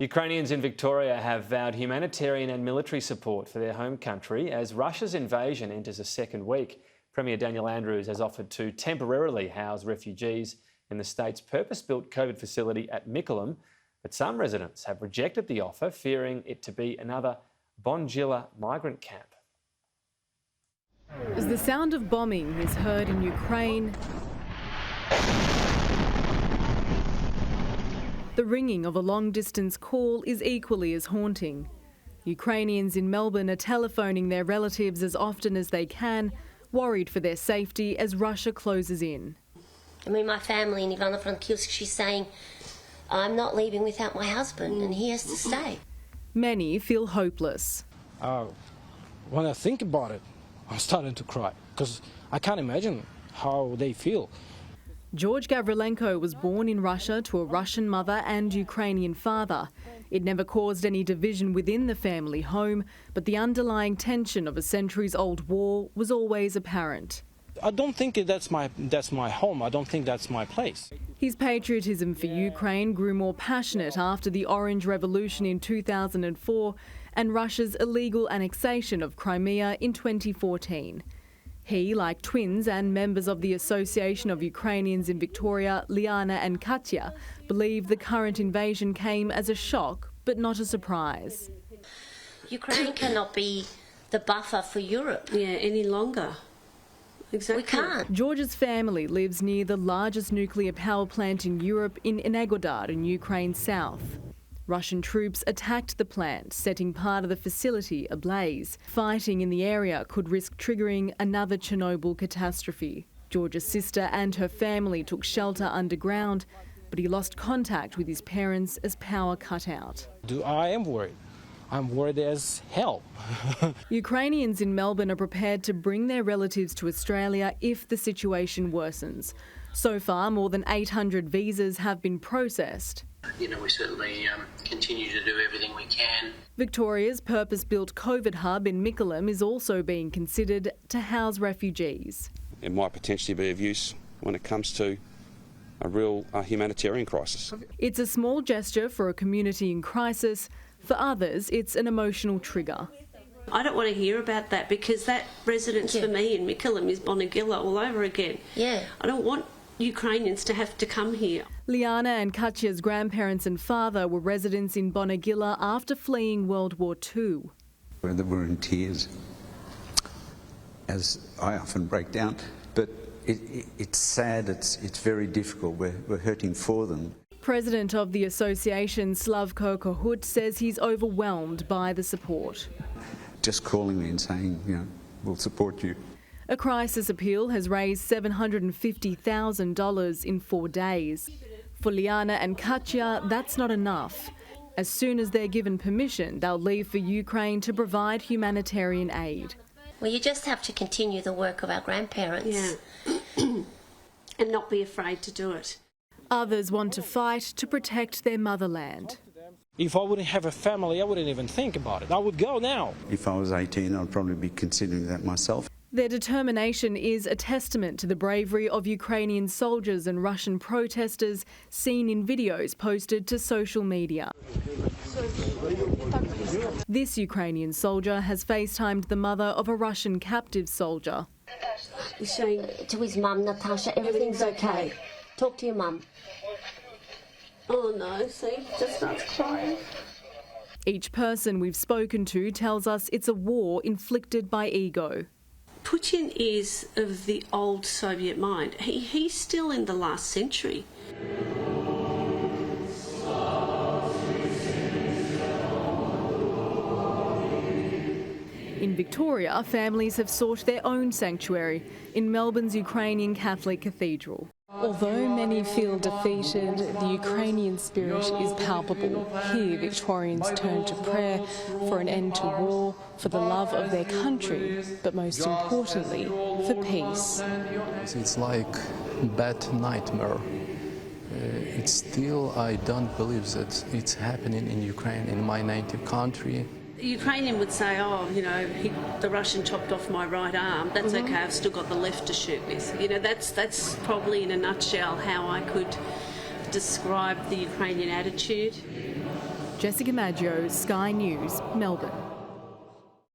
Ukrainians in Victoria have vowed humanitarian and military support for their home country as Russia's invasion enters a second week. Premier Daniel Andrews has offered to temporarily house refugees in the state's purpose-built COVID facility at Mickleham, but some residents have rejected the offer, fearing it to be another Bonegilla migrant camp. As the sound of bombing is heard in Ukraine, the ringing of a long-distance call is equally as haunting. Ukrainians in Melbourne are telephoning their relatives as often as they can, worried for their safety as Russia closes in. I mean, my family in Ivano-Frankivsk, she's saying, I'm not leaving without my husband and he has to stay. Many feel hopeless. When I think about it, I'm starting to cry because I can't imagine how they feel. George Gavrilenko was born in Russia to a Russian mother and Ukrainian father. It never caused any division within the family home, but the underlying tension of a centuries-old war was always apparent. I don't think that's my home. I don't think that's my place. His patriotism for Ukraine grew more passionate after the Orange Revolution in 2004 and Russia's illegal annexation of Crimea in 2014. He, like twins and members of the Association of Ukrainians in Victoria, Liana and Katya, believe the current invasion came as a shock, but not a surprise. Ukraine cannot be the buffer for Europe. Yeah, any longer. Exactly. We can't. George's family lives near the largest nuclear power plant in Europe in Energodar in Ukraine's south. Russian troops attacked the plant, setting part of the facility ablaze. Fighting in the area could risk triggering another Chernobyl catastrophe. George's sister and her family took shelter underground, but he lost contact with his parents as power cut out. I am worried. I'm worried as hell. Ukrainians in Melbourne are prepared to bring their relatives to Australia if the situation worsens. So far, more than 800 visas have been processed. We certainly continue to do everything we can. Victoria's purpose-built COVID hub in Mickleham is also being considered to house refugees. It might potentially be of use when it comes to a real humanitarian crisis. It's a small gesture for a community in crisis. For others, it's an emotional trigger. I don't want to hear about that because that residence for me in Mickleham is Bonegilla all over again. Yeah. I don't want Ukrainians to have to come here. Liana and Katya's grandparents and father were residents in Bonegilla after fleeing World War II. We're in tears, as I often break down, but it's sad, it's very difficult. We're hurting for them. President of the association, Slavko Kohut, says he's overwhelmed by the support. Just calling me and saying, we'll support you. A crisis appeal has raised $750,000 in 4 days. For Liana and Katya, that's not enough. As soon as they're given permission, they'll leave for Ukraine to provide humanitarian aid. Well, you just have to continue the work of our grandparents. Yeah. And not be afraid to do it. Others want to fight to protect their motherland. If I wouldn't have a family, I wouldn't even think about it. I would go now. If I was 18, I'd probably be considering that myself. Their determination is a testament to the bravery of Ukrainian soldiers and Russian protesters seen in videos posted to social media. This Ukrainian soldier has FaceTimed the mother of a Russian captive soldier. He's saying to his mum, Natasha, everything's okay. Talk to your mum. Oh no, see, just starts crying. Each person we've spoken to tells us it's a war inflicted by ego. Putin is of the old Soviet mind. He's still in the last century. In Victoria, families have sought their own sanctuary in Melbourne's Ukrainian Catholic Cathedral. Although many feel defeated, the Ukrainian spirit is palpable. Here, Victorians turn to prayer for an end to war, for the love of their country, but most importantly, for peace. It's like a bad nightmare. It's still, I don't believe that it's happening in Ukraine, in my native country. The Ukrainian would say, oh, the Russian chopped off my right arm. That's okay, I've still got the left to shoot with. That's probably in a nutshell how I could describe the Ukrainian attitude. Jessica Maggio, Sky News, Melbourne.